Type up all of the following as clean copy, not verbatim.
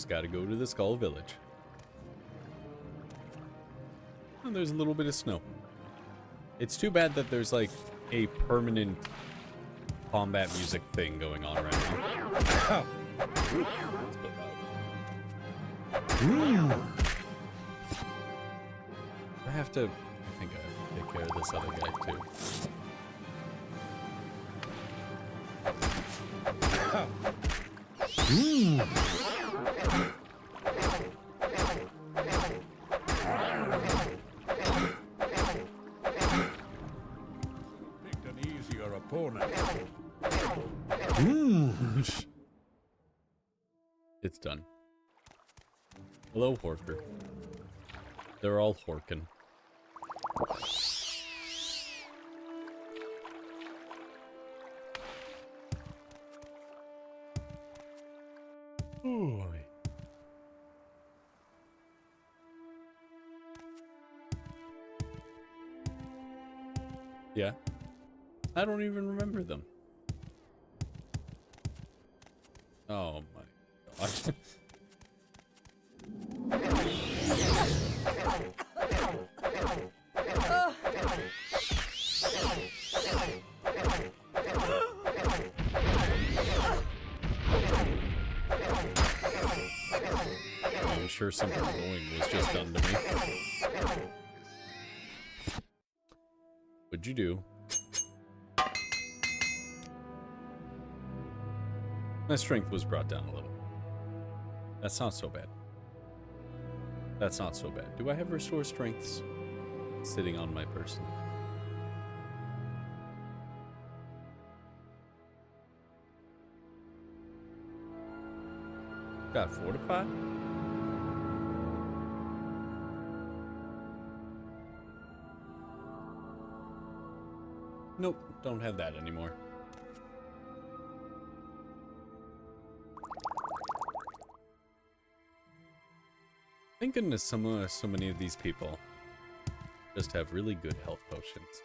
Just gotta go to the Skull Village. And there's a little bit of snow. It's too bad that there's like a permanent combat music thing going on right now. Ooh, that's a bit loud. I have to... I think I have to take care of this other guy too. Picked an easier opponent. It's done. Hello, Horker. They're all horkin'. Ooh. Yeah. I don't even remember them. Oh my god. I'm sure something annoying was just done to me. What'd you do? My strength was brought down a little. That's not so bad. That's not so bad. Do I have restore strengths sitting on my person? Got fortify? Nope, don't have that anymore. Thank goodness so many of these people just have really good health potions.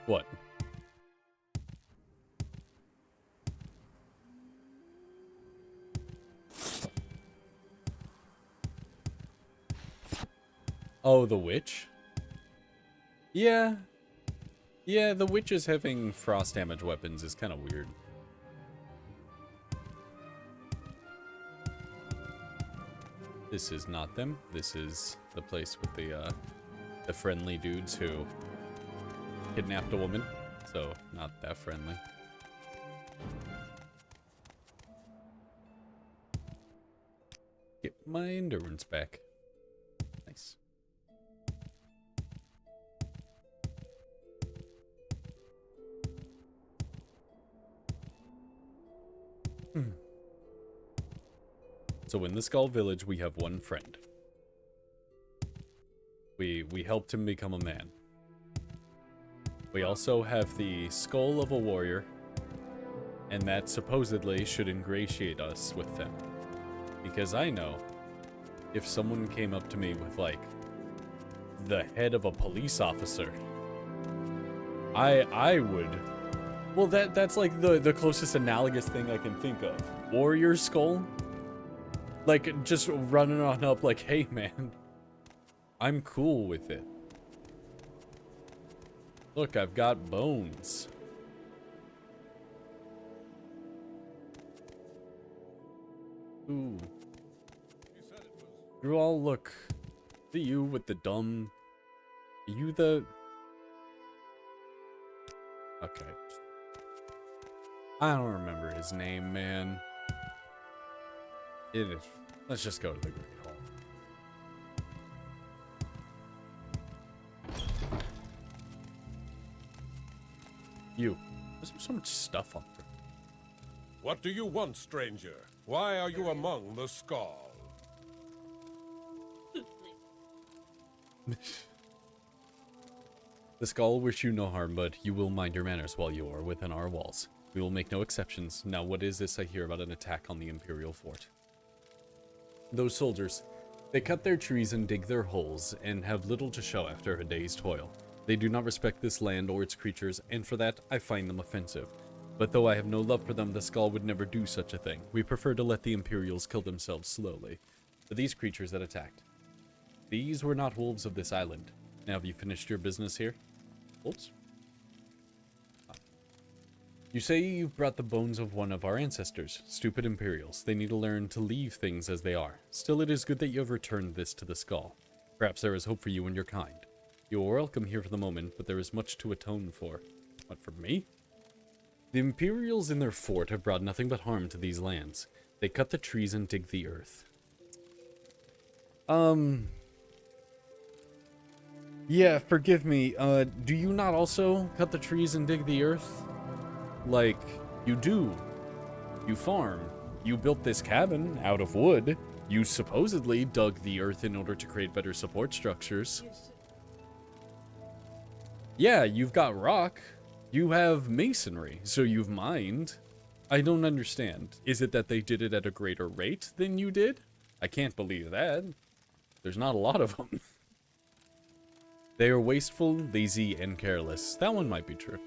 What? Oh, the witch? Yeah. Yeah, the witches having frost damage weapons is kind of weird. This is not them. This is the place with the friendly dudes who kidnapped a woman. So, not that friendly. Get my endurance back. Nice. So in the Skull Village, we have one friend. We helped him become a man. We also have the skull of a warrior, and that supposedly should ingratiate us with them. Because I know, if someone came up to me with, like, the head of a police officer, I would... Well, that's like the closest analogous thing I can think of. Warrior skull? Like, just running on up like, hey, man. I'm cool with it. Look, I've got bones. Ooh. You all look... You with the dumb... Are you the... Okay. I don't remember his name, man. It is. Let's just go to the Great Hall. You. There's so much stuff on there. What do you want, stranger? Why are you among the Skull? The Skull wish you no harm, but you will mind your manners while you are within our walls. We will make no exceptions. Now, what is this I hear about an attack on the Imperial Fort? Those soldiers, they cut their trees and dig their holes, and have little to show after a day's toil. They do not respect this land or its creatures, and for that, I find them offensive. But though I have no love for them, the Skull would never do such a thing. We prefer to let the Imperials kill themselves slowly. But these creatures that attacked, these were not wolves of this island. Now, have you finished your business here? Wolves? You say you've brought the bones of one of our ancestors. Stupid Imperials. They need to learn to leave things as they are. Still, it is good that you have returned this to the Skull. Perhaps there is hope for you and your kind. You are welcome here for the moment, but there is much to atone for. What, for me? The Imperials in their fort have brought nothing but harm to these lands. They cut the trees and dig the earth. Yeah, forgive me. Do you not also cut the trees and dig the earth? Like, you do. You farm. You built this cabin out of wood. You supposedly dug the earth in order to create better support structures. Yeah, you've got rock. You have masonry, so you've mined. I don't understand. Is it that they did it at a greater rate than you did? I can't believe that. There's not a lot of them. They are wasteful, lazy, and careless. That one might be true.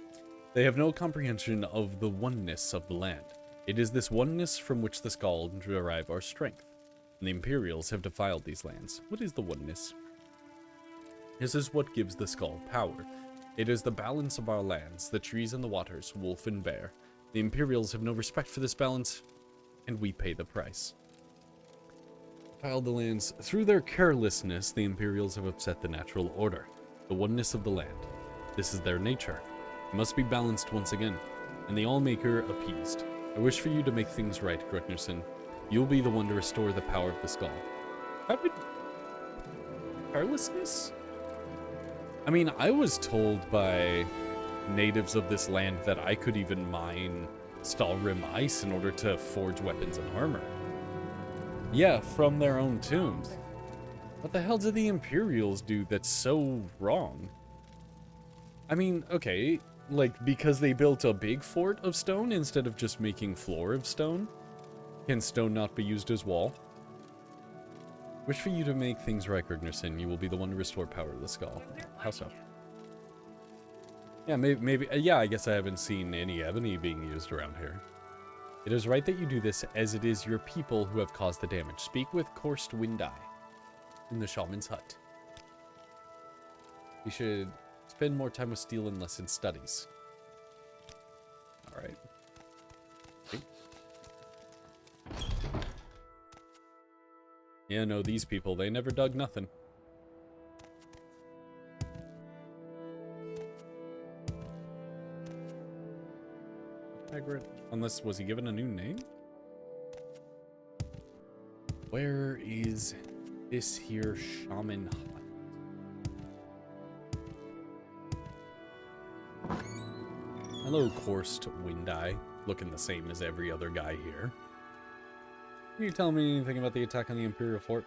They have no comprehension of the oneness of the land. It is this oneness from which the Skull derive our strength. And the Imperials have defiled these lands. What is the oneness? This is what gives the Skull power. It is the balance of our lands, the trees and the waters, wolf and bear. The Imperials have no respect for this balance, and we pay the price. Defiled the lands. Through their carelessness, the Imperials have upset the natural order, the oneness of the land. This is their nature. It must be balanced once again, and the Allmaker appeased. I wish for you to make things right, Grutnerson. You'll be the one to restore the power of the Skull. How did... carelessness? I mean, I was told by natives of this land that I could even mine Stalrim ice in order to forge weapons and armor. Yeah, from their own tombs. What the hell did the Imperials do that's so wrong? I mean, okay, like, because they built a big fort of stone instead of just making floor of stone? Can stone not be used as wall? Wish for you to make things right, Gurgnerson. You will be the one to restore power to the Skull. How so? Yeah, maybe, yeah, I guess I haven't seen any ebony being used around here. It is right that you do this, as it is your people who have caused the damage. Speak with Korst Windeye in the shaman's hut. You should spend more time with steel and less in studies. Alright. Yeah, no, these people, they never dug nothing. Unless, was he given a new name? Where is this here shaman hut? Hello, Korst Windeye. Looking the same as every other guy here. Can you tell me anything about the attack on the Imperial Fort?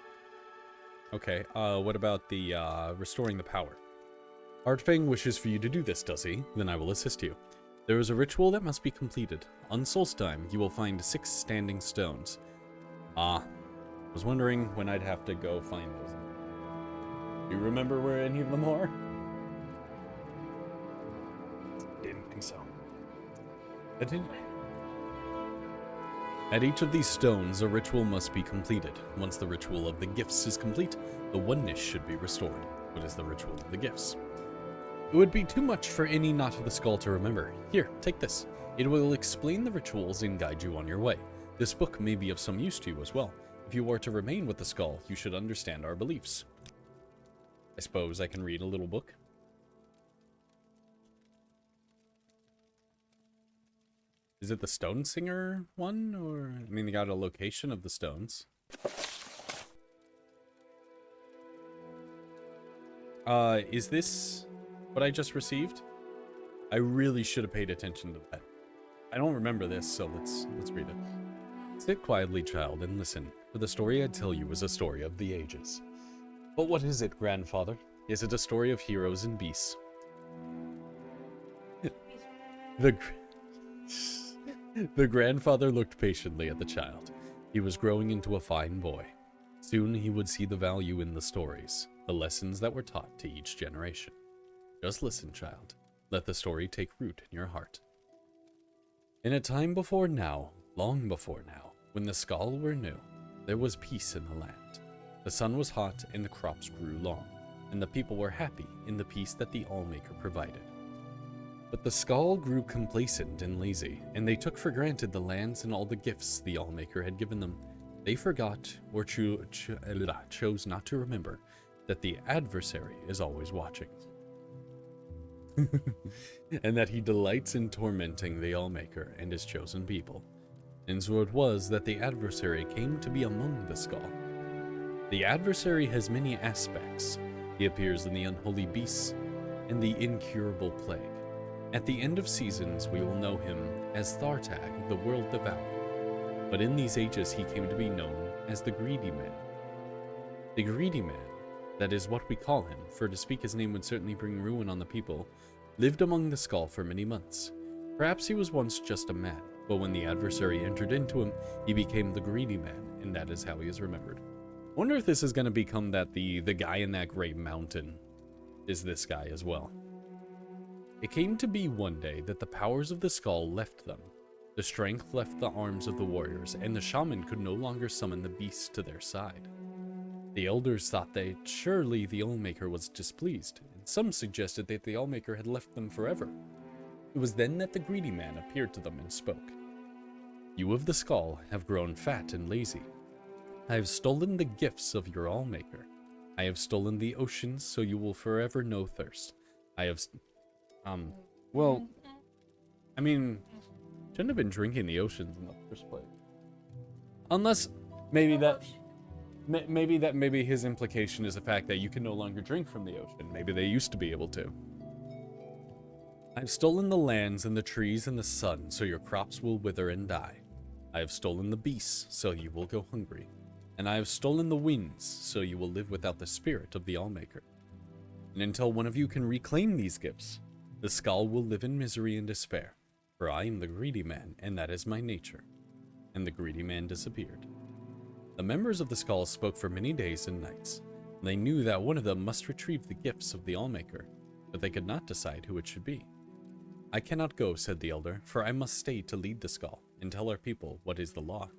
Okay, what about the, restoring the power? Artfang wishes for you to do this, does he? Then I will assist you. There is a ritual that must be completed. On Solstheim, you will find 6 standing stones. Ah, was wondering when I'd have to go find those. Do you remember where any of them are? Didn't think so. I didn't... At each of these stones, a ritual must be completed. Once the ritual of the gifts is complete, the oneness should be restored. What is the ritual of the gifts? It would be too much for any Knot of the Skull to remember. Here, take this. It will explain the rituals and guide you on your way. This book may be of some use to you as well. If you are to remain with the Skull, you should understand our beliefs. I suppose I can read a little book. Is it the Stone Singer one, or... I mean, they got a location of the stones. Is this what I just received? I really should have paid attention to that. I don't remember this, so let's read it. Sit quietly, child, and listen, for the story I tell you is a story of the ages. But what is it, grandfather? Is it a story of heroes and beasts? The grandfather looked patiently at the child. He was growing into a fine boy. Soon he would see the value in the stories, the lessons that were taught to each generation. Just listen, child. Let the story take root in your heart. In a time before now, long before now, when the Skull were new, there was peace in the land. The sun was hot and the crops grew long, and the people were happy in the peace that the Allmaker provided. But the Skull grew complacent and lazy, and they took for granted the lands and all the gifts the Allmaker had given them. They forgot, or chose not to remember, that the adversary is always watching. And that he delights in tormenting the Allmaker and his chosen people. And so it was that the adversary came to be among the Skull. The adversary has many aspects. He appears in the unholy beasts and the incurable plague. At the end of seasons, we will know him as Thartag, the world devourer. But in these ages, he came to be known as the Greedy Man. The Greedy Man, that is what we call him, for to speak his name would certainly bring ruin on the people, lived among the Skull for many months. Perhaps he was once just a man, but when the adversary entered into him, he became the Greedy Man, and that is how he is remembered. I wonder if this is going to become that the guy in that great mountain is this guy as well. It came to be one day that the powers of the Skull left them. The strength left the arms of the warriors, and the shaman could no longer summon the beasts to their side. The elders thought that surely the Allmaker was displeased, and some suggested that the Allmaker had left them forever. It was then that the Greedy Man appeared to them and spoke. You of the Skull have grown fat and lazy. I have stolen the gifts of your Allmaker. I have stolen the oceans so you will forever know thirst. I have... shouldn't have been drinking the oceans in the first place. Unless, maybe his implication is the fact that you can no longer drink from the ocean. Maybe they used to be able to. I've stolen the lands and the trees and the sun, so your crops will wither and die. I have stolen the beasts, so you will go hungry. And I have stolen the winds, so you will live without the spirit of the Allmaker. And until one of you can reclaim these gifts, the Skull will live in misery and despair. For I am the Greedy Man, and that is my nature. And the Greedy Man disappeared. The members of the Skull spoke for many days and nights. They knew that one of them must retrieve the gifts of the Allmaker, but they could not decide who it should be. I cannot go, said the elder, for I must stay to lead the Skull and tell our people what is the law.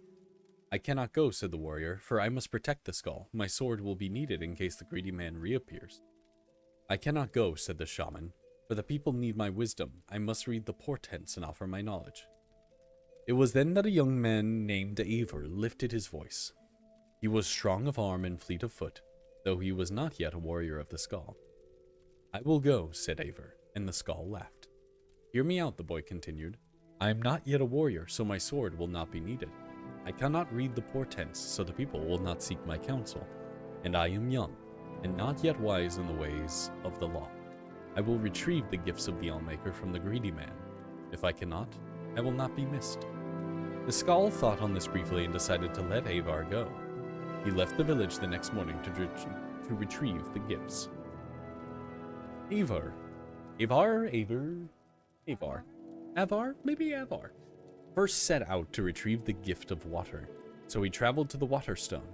I cannot go, said the warrior, for I must protect the Skull. My sword will be needed in case the Greedy Man reappears. I cannot go, said the shaman, for the people need my wisdom. I must read the portents and offer my knowledge. It was then that a young man named Eivor lifted his voice. He was strong of arm and fleet of foot, though he was not yet a warrior of the Skull. I will go, said Eivor, and the Skull laughed. Hear me out, the boy continued. I am not yet a warrior, so my sword will not be needed. I cannot read the portents, so the people will not seek my counsel. And I am young, and not yet wise in the ways of the law. I will retrieve the gifts of the Allmaker from the Greedy Man. If I cannot, I will not be missed. The Skull thought on this briefly and decided to let Eivor go. He left the village the next morning to retrieve the gifts. Avar first set out to retrieve the gift of water, so he traveled to the Waterstone.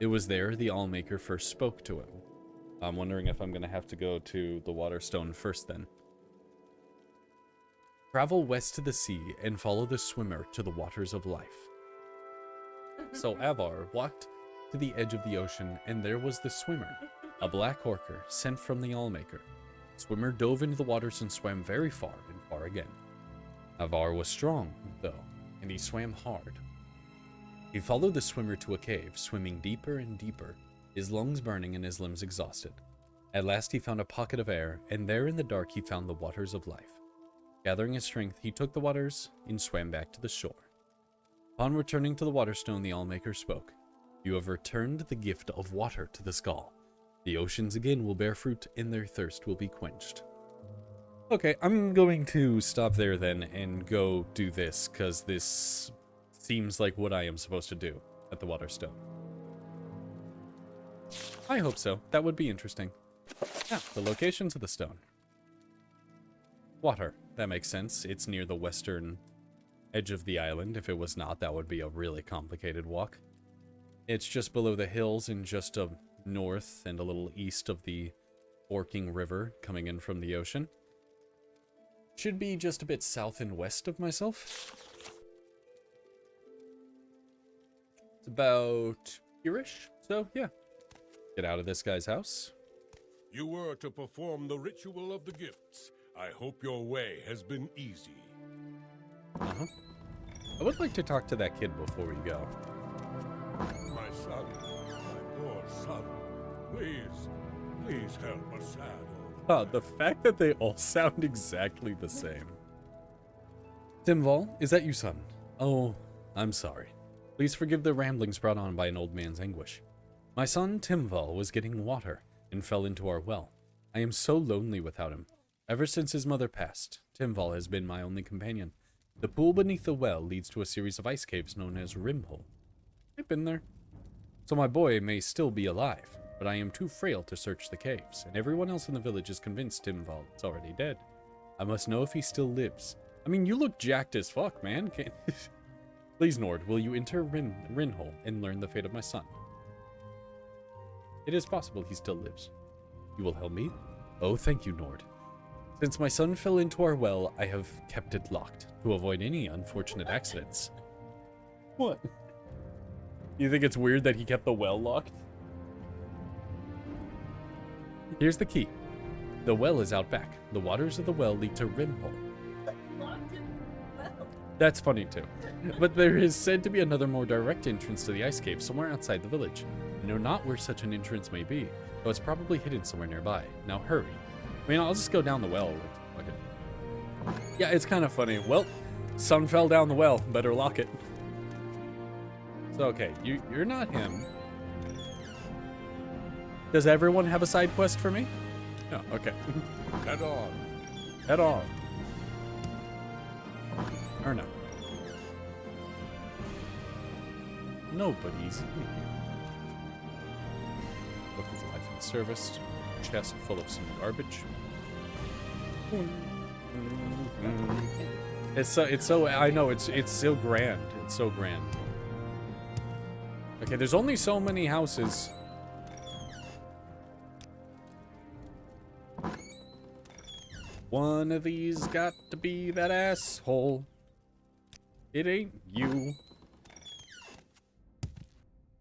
It was there the Allmaker first spoke to him. I'm wondering if I'm going to have to go to the Waterstone first then. Travel west to the sea and follow the swimmer to the waters of life. So Avar walked to the edge of the ocean, and there was the swimmer, a black orca sent from the Allmaker. Swimmer dove into the waters and swam very far and far again. Avar was strong, though, and he swam hard. He followed the swimmer to a cave, swimming deeper and deeper, his lungs burning and his limbs exhausted. At last he found a pocket of air, and there in the dark he found the waters of life. Gathering his strength, he took the waters and swam back to the shore. Upon returning to the Waterstone, the Allmaker spoke. You have returned the gift of water to the Skull. The oceans again will bear fruit, and their thirst will be quenched. Okay, I'm going to stop there then and go do this, because this seems like what I am supposed to do at the Waterstone. I hope so. That would be interesting. Yeah, the locations of the stone. Water. That makes sense. It's near the western edge of the island. If it was not, that would be a really complicated walk. It's just below the hills and just north and a little east of the forking river coming in from the ocean. Should be just a bit south and west of myself. It's about here-ish, so yeah. Get out of this guy's house. You were to perform the ritual of the gifts. I hope your way has been easy. Uh-huh. I would like to talk to that kid before we go. My son, my poor son. Please help a sad old The fact that they all sound exactly the same. Timval, is that you, son? Oh, I'm sorry. Please forgive the ramblings brought on by an old man's anguish. My son, Timval, was getting water and fell into our well. I am so lonely without him. Ever since his mother passed, Timval has been my only companion. The pool beneath the well leads to a series of ice caves known as Rimhole. I've been there. So my boy may still be alive, but I am too frail to search the caves, and everyone else in the village is convinced Timval is already dead. I must know if he still lives. I mean, you look jacked as fuck, man. Please, Nord, will you enter Rinhole and learn the fate of my son? It is possible he still lives. You will help me? Oh, thank you, Nord. Since my son fell into our well, I have kept it locked to avoid any unfortunate accidents. What? You think it's weird that he kept the well locked? Here's the key. The well is out back. The waters of the well lead to Rimhole. That's funny too. But there is said to be another more direct entrance to the ice cave somewhere outside the village. I know not where such an entrance may be, though it's probably hidden somewhere nearby. Now hurry. I mean, I'll just go down the well. Yeah, it's kind of funny. Well, son fell down the well. Better lock it. So, okay, you're not him. Does everyone have a side quest for me? No, okay. Head on. Head on. Or no. Nobody's here. Look for life and service. Chest full of some garbage. It's so I know it's so grand. It's so grand. Okay, there's only so many houses. One of these got to be that asshole. It ain't you.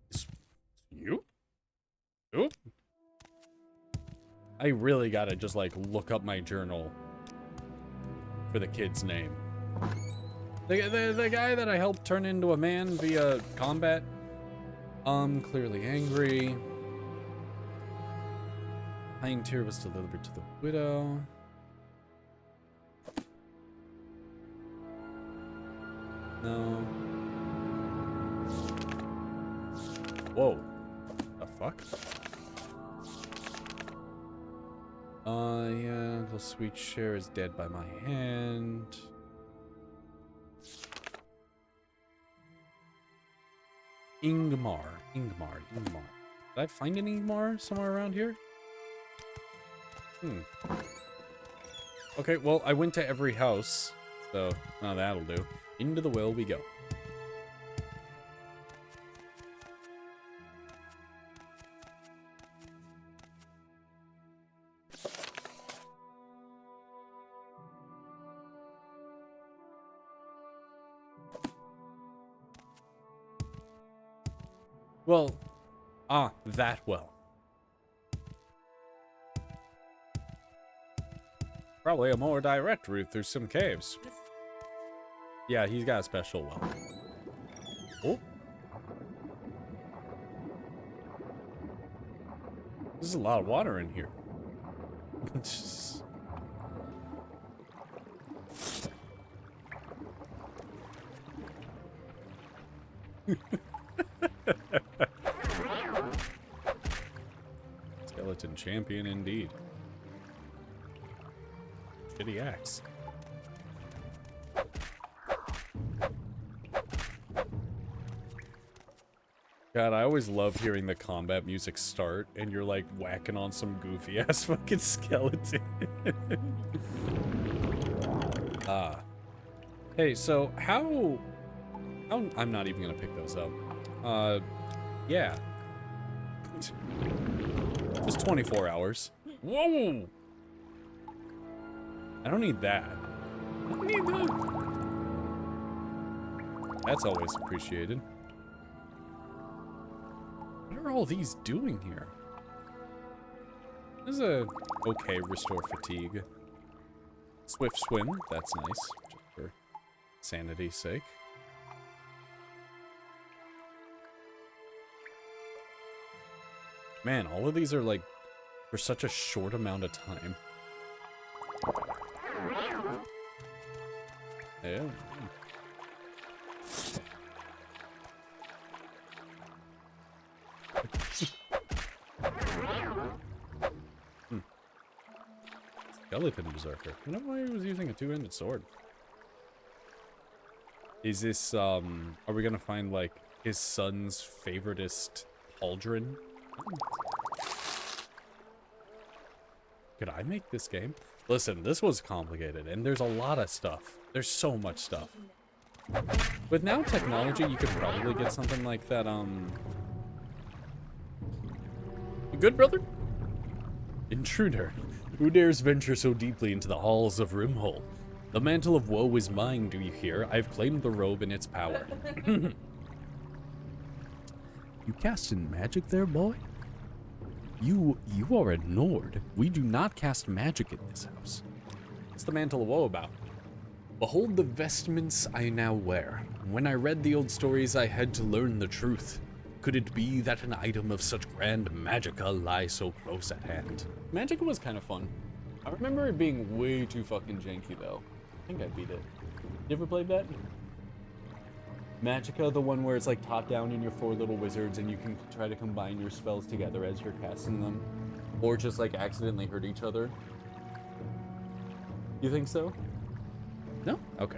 It's you? Oop. I really gotta just like look up my journal for the kid's name. The guy that I helped turn into a man via combat. Clearly angry. Pine tear was delivered to the widow. No. Whoa. The fuck? Yeah, the sweet share is dead by my hand. Ingmar. Did I find an Ingmar somewhere around here? Okay, well, I went to every house, so now that'll do. Into the well we go. Well, that well. Probably a more direct route through some caves. Yeah, he's got a special well. Oh. There's a lot of water in here. Skeleton champion indeed. Shitty axe. God, I always love hearing the combat music start and you're like whacking on some goofy ass fucking skeleton. Hey, so how I'm not even gonna pick those up. Yeah. Just 24 hours. Whoa! I don't need that. I don't need that. That's always appreciated. What are all these doing here? This is a okay restore fatigue. Swift swim, that's nice, just for sanity's sake. Man, all of these are like for such a short amount of time. Yeah. Skeleton Berserker. I don't know why he was using a two-handed sword. Is this, are we gonna find, like, his son's favoritist pauldron? Could I make this game? Listen, this was complicated, and there's a lot of stuff. There's so much stuff. With now technology, you could probably get something like that, You good, brother? Intruder. Who dares venture so deeply into the halls of Rimhole? The mantle of woe is mine, do you hear? I've claimed the robe and its power. You casting magic there, boy? You are a Nord. We do not cast magic in this house. What's the mantle of woe about? Behold the vestments I now wear. When I read the old stories, I had to learn the truth. Could it be that an item of such grand magica lies so close at hand? Magica was kind of fun. I remember it being way too fucking janky, though. I think I beat it. You ever played that? Magica, the one where it's like top down in your 4 little wizards and you can try to combine your spells together as you're casting them. Or just like accidentally hurt each other. You think so? No? Okay.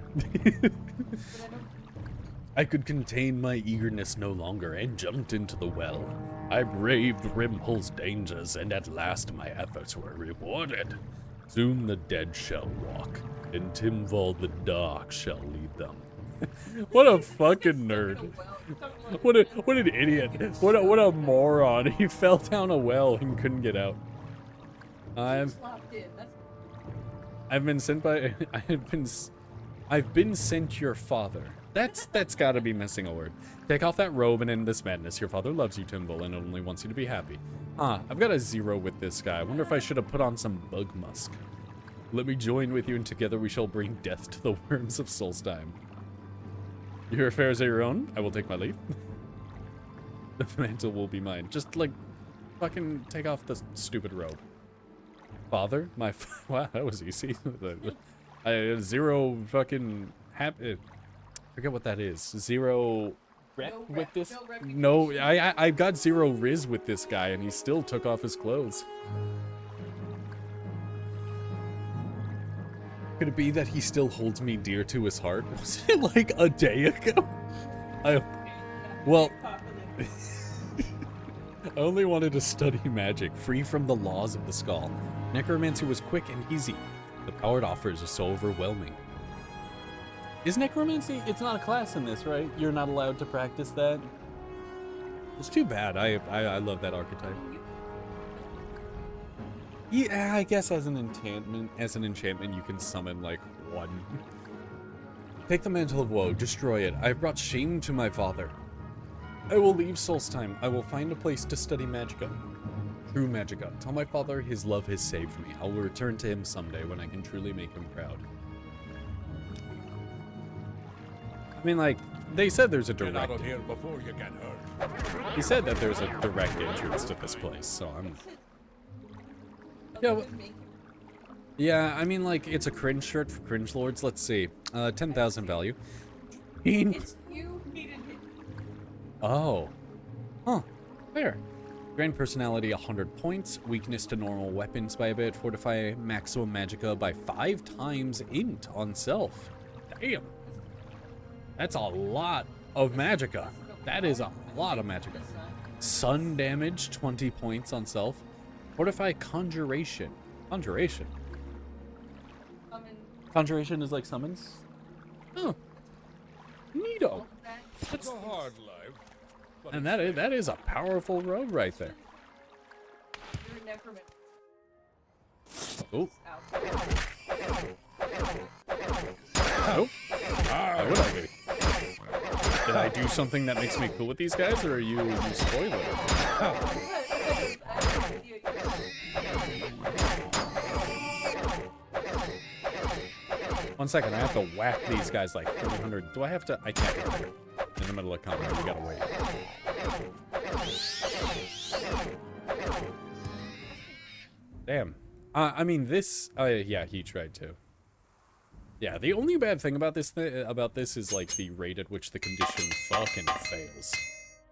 I could contain my eagerness no longer and jumped into the well. I braved Rimhole's dangers and at last my efforts were rewarded. Soon the dead shall walk, and Timval the Dark shall lead them. What a fucking nerd. What an idiot. What a moron. He fell down a well and couldn't get out. I've been sent by I've been sent your father. That's gotta be missing a word. Take off that robe and end this madness. Your father loves you, Timval, and only wants you to be happy. I've got a 0 with this guy. I wonder if I should have put on some bug musk. Let me join with you, and together we shall bring death to the worms of Solstheim. Your affairs are your own. I will take my leave. The mantle will be mine. Just, like, fucking take off the stupid robe. Father? Wow, that was easy. 0 fucking happy. Forget what that is. 0 rep with this? No, I got 0 riz with this guy, and he still took off his clothes. Could it be that he still holds me dear to his heart? Was it like a day ago? Well, I only wanted to study magic, free from the laws of the skull. Necromancy was quick and easy. The power it offers is so overwhelming. Is necromancy? It's not a class in this, right? You're not allowed to practice that? It's too bad. I love that archetype. Yeah, I guess as an enchantment, you can summon like 1. Take the mantle of woe, destroy it. I have brought shame to my father. I will leave Solstheim. I will find a place to study magica. True magica. Tell my father his love has saved me. I will return to him someday when I can truly make him proud. I mean, like, they said there's a direct... Get out of here before you get hurt. He said that there's a direct entrance to this place, so I'm... Yeah, I mean, like, it's a cringe shirt for cringe lords. Let's see. 10,000 value. It's you needed it. Oh. Huh. Fair. Grand personality 100 points. Weakness to normal weapons by a bit. Fortify maximum magicka by 5 times int on self. Damn. That's a lot of magicka. That is a lot of magicka. Sun damage 20 points on self. Fortify conjuration. Conjuration. Conjuration is like summons? Oh. Neato. It's a hard life. And that is a powerful robe right there. You're a necromancer. Oh. Ow. Nope. Why would I be? Did I do something that makes me cool with these guys, or are you spoiler? One second, I have to whack these guys like 300. Do I have to? I can't remember. In the middle of combat, you gotta wait. Damn. I mean, this. Yeah, he tried to. Yeah, the only bad thing about this is like the rate at which the condition fucking fails.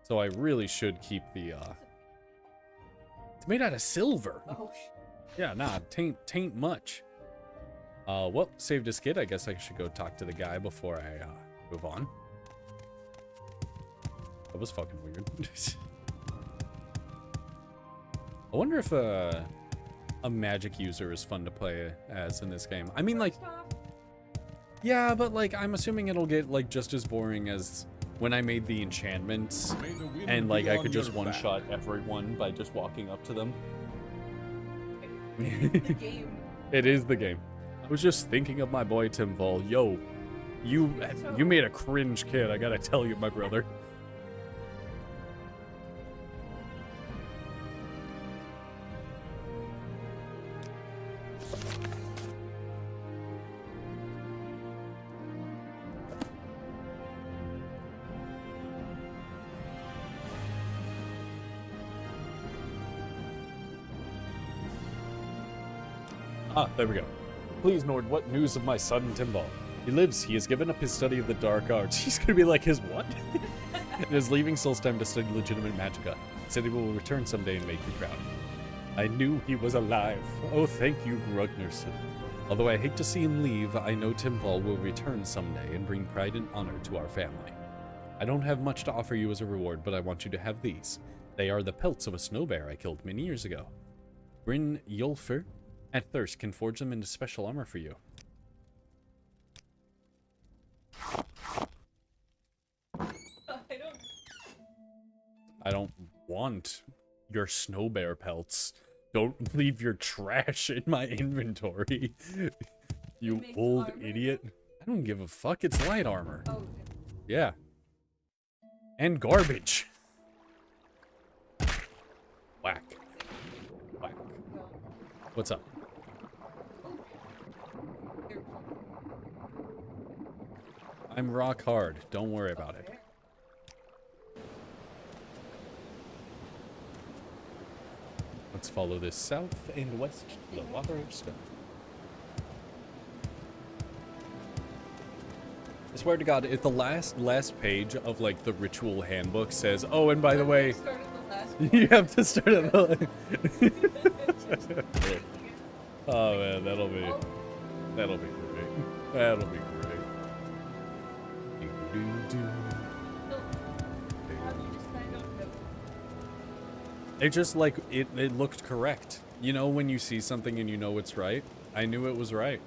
So I really should keep the. It's made out of silver. Oh, Yeah, nah, tain't much. Well, saved a skid. I guess I should go talk to the guy before I move on. That was fucking weird. I wonder if a magic user is fun to play as in this game. I mean, like, yeah, but like, I'm assuming it'll get like just as boring as when I made the enchantments, and like I could just one-shot everyone by just walking up to them. the game. It is the game. I was just thinking of my boy Tim Vol. Yo, you made a cringe kid. I gotta tell you, my brother. Ah, there we go. Please, Nord, what news of my son, Timbal? He lives. He has given up his study of the dark arts. He's gonna be like, his what? And is leaving Solstheim to study legitimate magicka. Said he will return someday and make me proud. I knew he was alive. Oh, thank you, Grugnerson. Although I hate to see him leave, I know Timval will return someday and bring pride and honor to our family. I don't have much to offer you as a reward, but I want you to have these. They are the pelts of a snow bear I killed many years ago. Bryn Yulfer at Thirst can forge them into special armor for you. I don't want your snow bear pelts. Don't leave your trash in my inventory. You old idiot. I don't give a fuck. It's light armor. Oh. Yeah. And garbage. Whack. Whack. What's up? I'm rock hard. Don't worry about it. Let's follow this south and west to the water stone. I swear to God, if the last page of like the ritual handbook says, "Oh, and by the way, you have to start at the." Oh man, that'll be great. That'll be great. It just like it looked correct. You know when you see something and you know it's right? I knew it was right.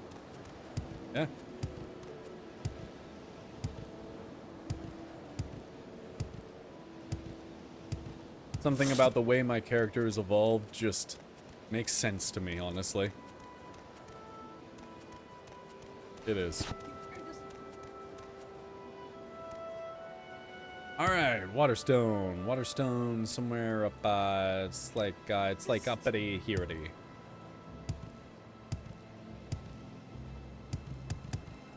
Yeah. Something about the way my character is evolved just makes sense to me, honestly. It is. Alright, Waterstone. Waterstone somewhere up, it's like uppity herity.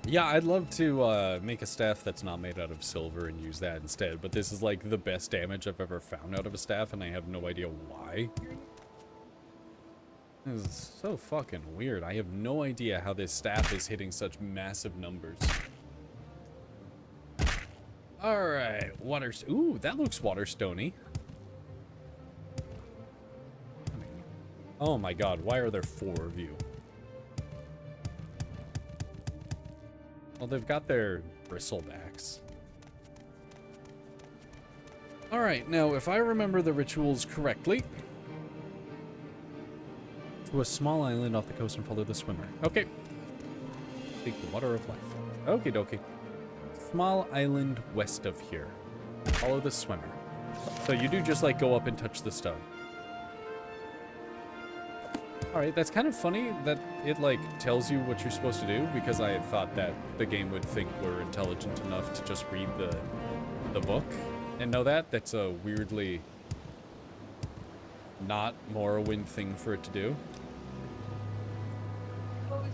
Yeah, I'd love to make a staff that's not made out of silver and use that instead, but this is like the best damage I've ever found out of a staff, and I have no idea why. This is so fucking weird. I have no idea how this staff is hitting such massive numbers. Alright, ooh, that looks Waterstony. Oh my god, why are there 4 of you? Well, they've got their bristlebacks. Alright, now if I remember the rituals correctly, to a small island off the coast and follow the swimmer. Okay. Take the water of life. Okie dokie. Small island west of here. Follow the swimmer. So you do just like go up and touch the stone. Alright, that's kind of funny that it, like, tells you what you're supposed to do, because I had thought that the game would think we're intelligent enough to just read the book and know that. That's a weirdly not Morrowind thing for it to do. What was